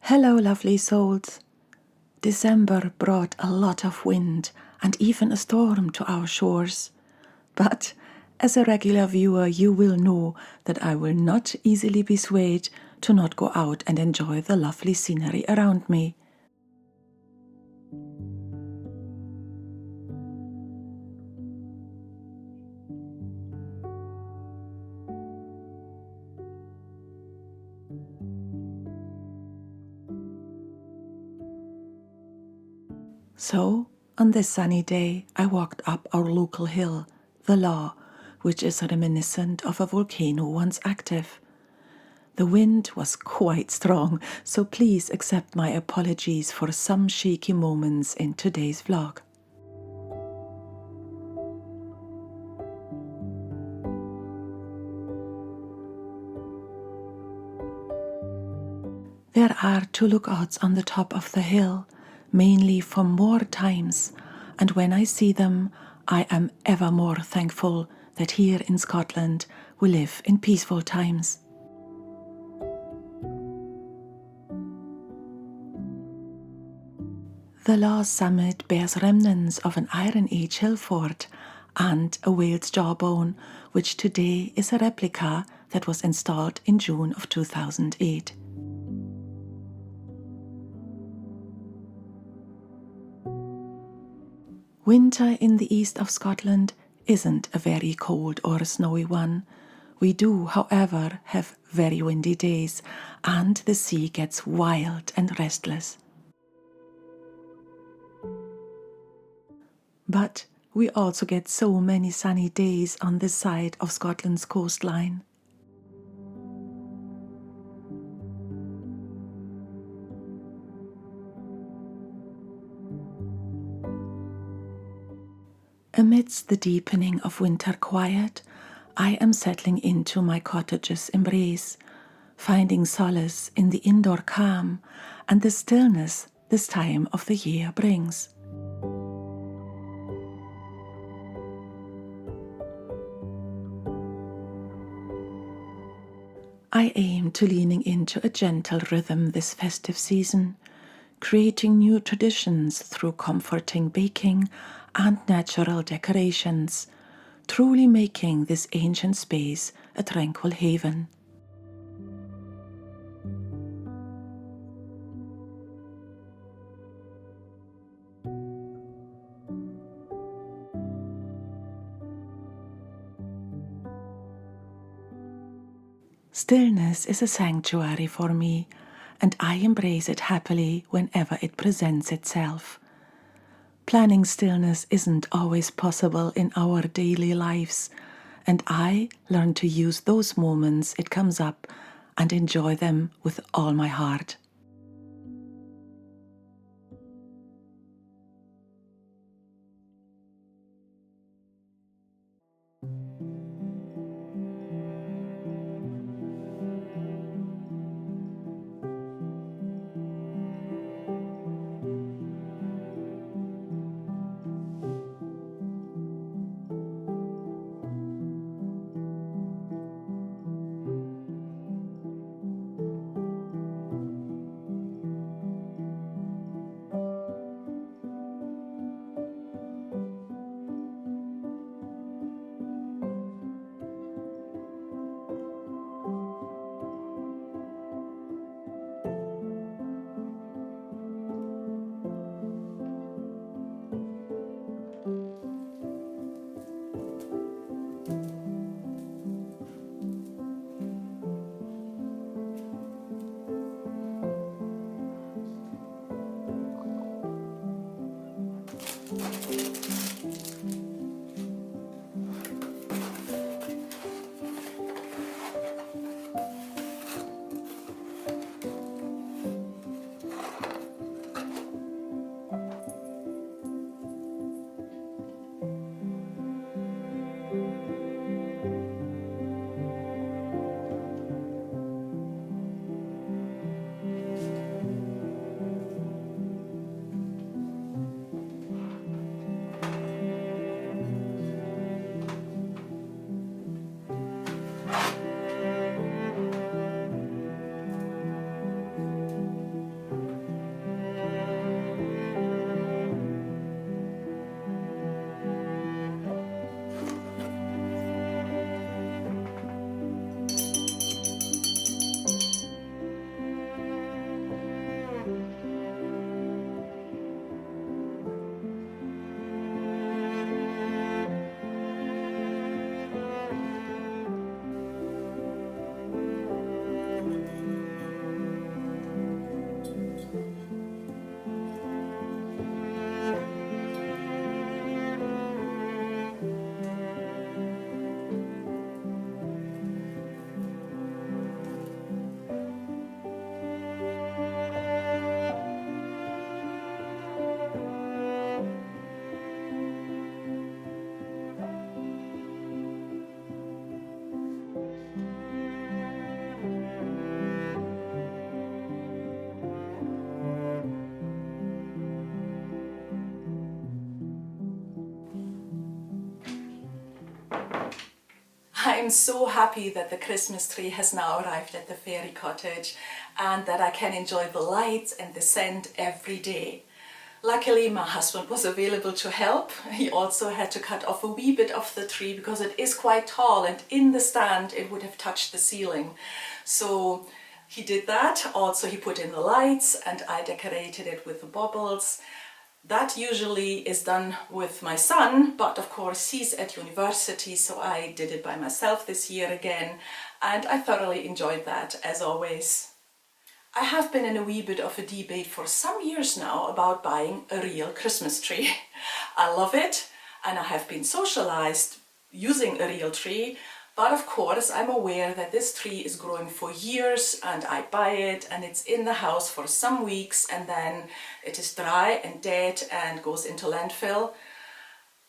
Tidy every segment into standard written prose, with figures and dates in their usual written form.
Hello, lovely souls. December brought a lot of wind and even a storm to our shores. But as a regular viewer, you will know that I will not easily be swayed to not go out and enjoy the lovely scenery around me. So, on this sunny day, I walked up our local hill, the Law, which is reminiscent of a volcano once active. The wind was quite strong, so please accept my apologies for some shaky moments in today's vlog. There are two lookouts on the top of the hill, mainly for more times, and when I see them, I am ever more thankful that here in Scotland we live in peaceful times. The Law summit bears remnants of an Iron Age hill fort and a whale's jawbone, which today is a replica that was installed in June of 2008. Winter in the east of Scotland isn't a very cold or a snowy one. We do, however, have very windy days, and the sea gets wild and restless. But we also get so many sunny days on this side of Scotland's coastline. Amidst the deepening of winter quiet, I am settling into my cottage's embrace, finding solace in the indoor calm and the stillness this time of the year brings. I aim to leaning into a gentle rhythm this festive season, creating new traditions through comforting baking and natural decorations, truly making this ancient space a tranquil haven. Stillness is a sanctuary for me, and I embrace it happily whenever it presents itself. Planning stillness isn't always possible in our daily lives, and I learn to use those moments it comes up and enjoy them with all my heart. I'm so happy that the Christmas tree has now arrived at the fairy cottage and that I can enjoy the lights and the scent every day. Luckily, my husband was available to help. He also had to cut off a wee bit of the tree because it is quite tall, and in the stand it would have touched the ceiling. So he did that. Also, he put in the lights and I decorated it with the baubles. That usually is done with my son, but of course he's at university, so I did it by myself this year again, and I thoroughly enjoyed that, as always. I have been in a wee bit of a debate for some years now about buying a real Christmas tree. I love it, and I have been socialized using a real tree, but of course I'm aware that this tree is growing for years and I buy it and it's in the house for some weeks and then it is dry and dead and goes into landfill.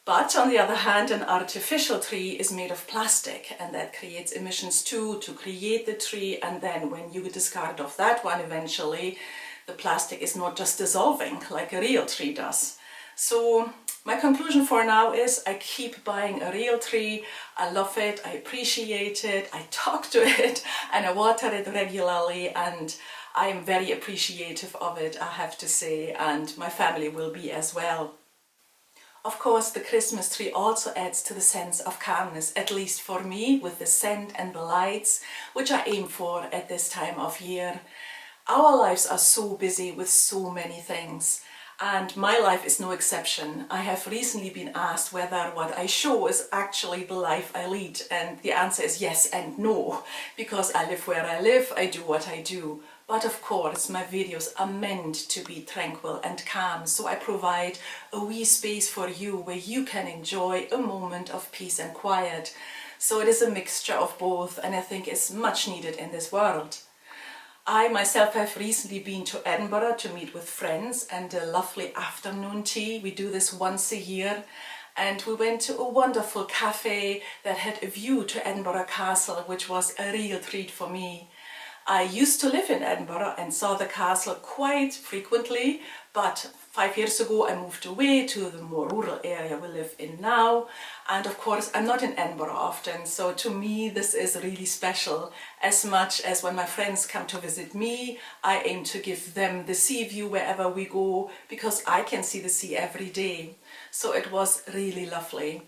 But on the other hand, an artificial tree is made of plastic and that creates emissions too to create the tree, and then when you discard off that one eventually, the plastic is not just dissolving like a real tree does. So my conclusion for now is I keep buying a real tree. I love it, I appreciate it, I talk to it and I water it regularly, and I am very appreciative of it, I have to say, and my family will be as well. Of course, the Christmas tree also adds to the sense of calmness, at least for me, with the scent and the lights, which I aim for at this time of year. Our lives are so busy with so many things, and my life is no exception. I have recently been asked whether what I show is actually the life I lead, and the answer is yes and no, because I live where I live, I do what I do. But of course, my videos are meant to be tranquil and calm, so I provide a wee space for you where you can enjoy a moment of peace and quiet. So it is a mixture of both, and I think it's much needed in this world. I myself have recently been to Edinburgh to meet with friends and a lovely afternoon tea. We do this once a year, and we went to a wonderful cafe that had a view to Edinburgh Castle, which was a real treat for me. I used to live in Edinburgh and saw the castle quite frequently, but 5 years ago I moved away to the more rural area we live in now, and of course I'm not in Edinburgh often, so to me this is really special. As much as when my friends come to visit me, I aim to give them the sea view wherever we go, because I can see the sea every day. So it was really lovely.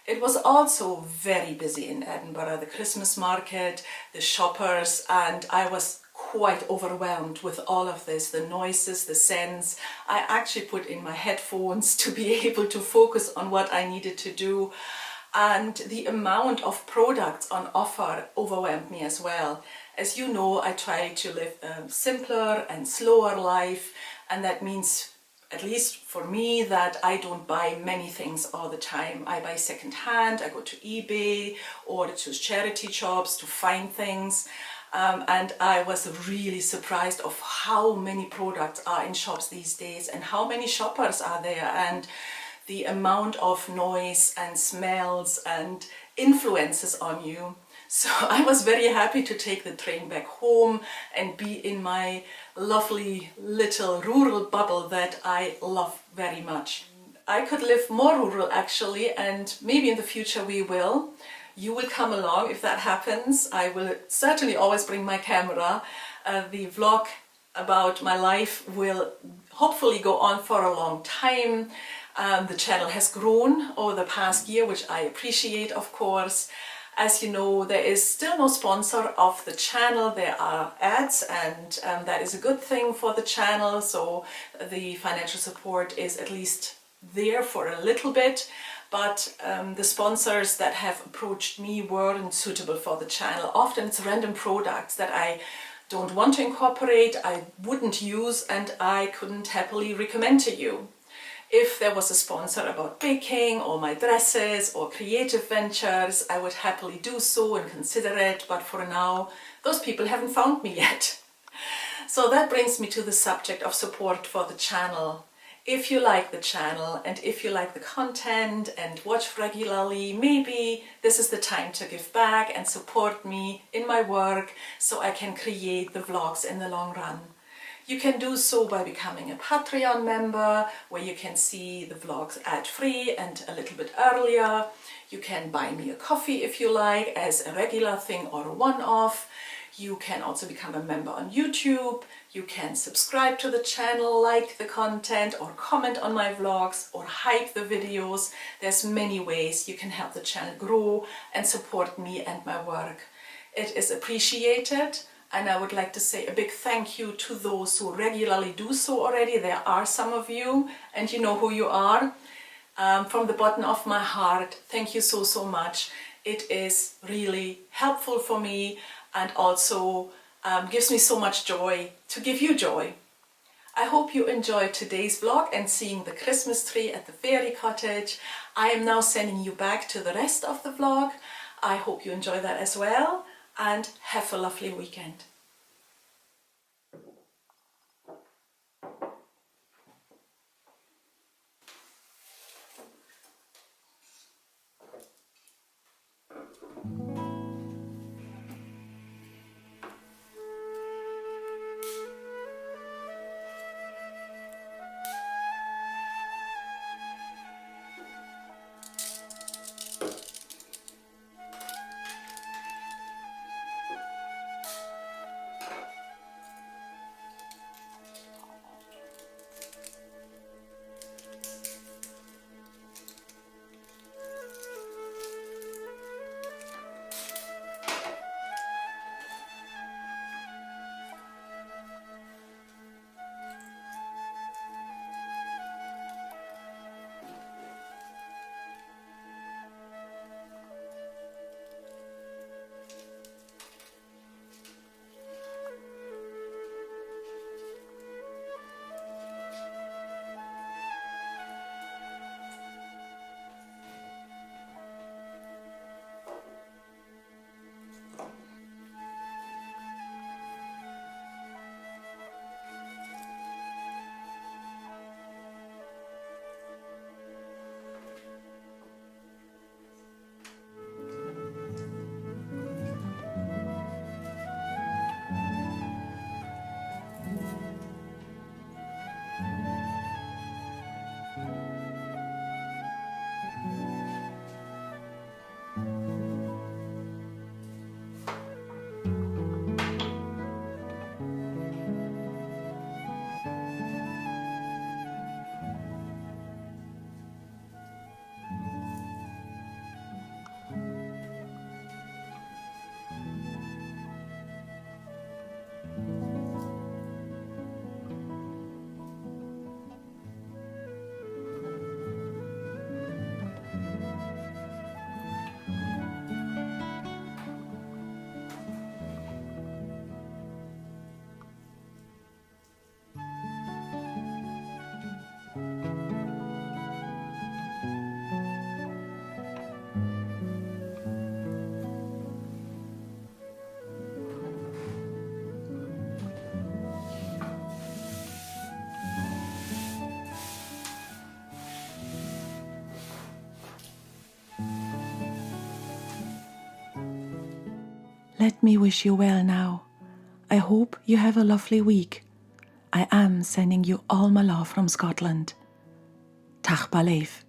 It was also very busy in Edinburgh, the Christmas market, the shoppers, and I was quite overwhelmed with all of this, the noises, the scents. I actually put in my headphones to be able to focus on what I needed to do, and the amount of products on offer overwhelmed me as well. As you know, I try to live a simpler and slower life, and that means, at least for me, that I don't buy many things all the time. I buy second hand, I go to eBay or to charity shops to find things. And I was really surprised of how many products are in shops these days and how many shoppers are there, and the amount of noise and smells and influences on you. So I was very happy to take the train back home and be in my lovely little rural bubble that I love very much. I could live more rural actually, and maybe in the future we will. You will come along if that happens. I will certainly always bring my camera. The vlog about my life will hopefully go on for a long time. The channel has grown over the past year, which I appreciate, of course. As you know, there is still no sponsor of the channel. There are ads, and that is a good thing for the channel, so the financial support is at least there for a little bit. But the sponsors that have approached me weren't suitable for the channel. Often it's random products that I don't want to incorporate, I wouldn't use, and I couldn't happily recommend to you. If there was a sponsor about baking or my dresses or creative ventures, I would happily do so and consider it, but for now, those people haven't found me yet. So that brings me to the subject of support for the channel. If you like the channel and if you like the content and watch regularly, maybe this is the time to give back and support me in my work so I can create the vlogs in the long run. You can do so by becoming a Patreon member, where you can see the vlogs ad-free and a little bit earlier. You can buy me a coffee if you like, as a regular thing or a one-off. You can also become a member on YouTube. You can subscribe to the channel, like the content, or comment on my vlogs, or hype the videos. There's many ways you can help the channel grow and support me and my work. It is appreciated, and I would like to say a big thank you to those who regularly do so already. There are some of you, and you know who you are. From the bottom of my heart, thank you so, so much. It is really helpful for me, and also gives me so much joy to give you joy. I hope you enjoyed today's vlog and seeing the Christmas tree at the fairy cottage. I am now sending you back to the rest of the vlog. I hope you enjoy that as well, and have a lovely weekend. Let me wish you well now. I hope you have a lovely week. I am sending you all my love from Scotland. Tach baleef.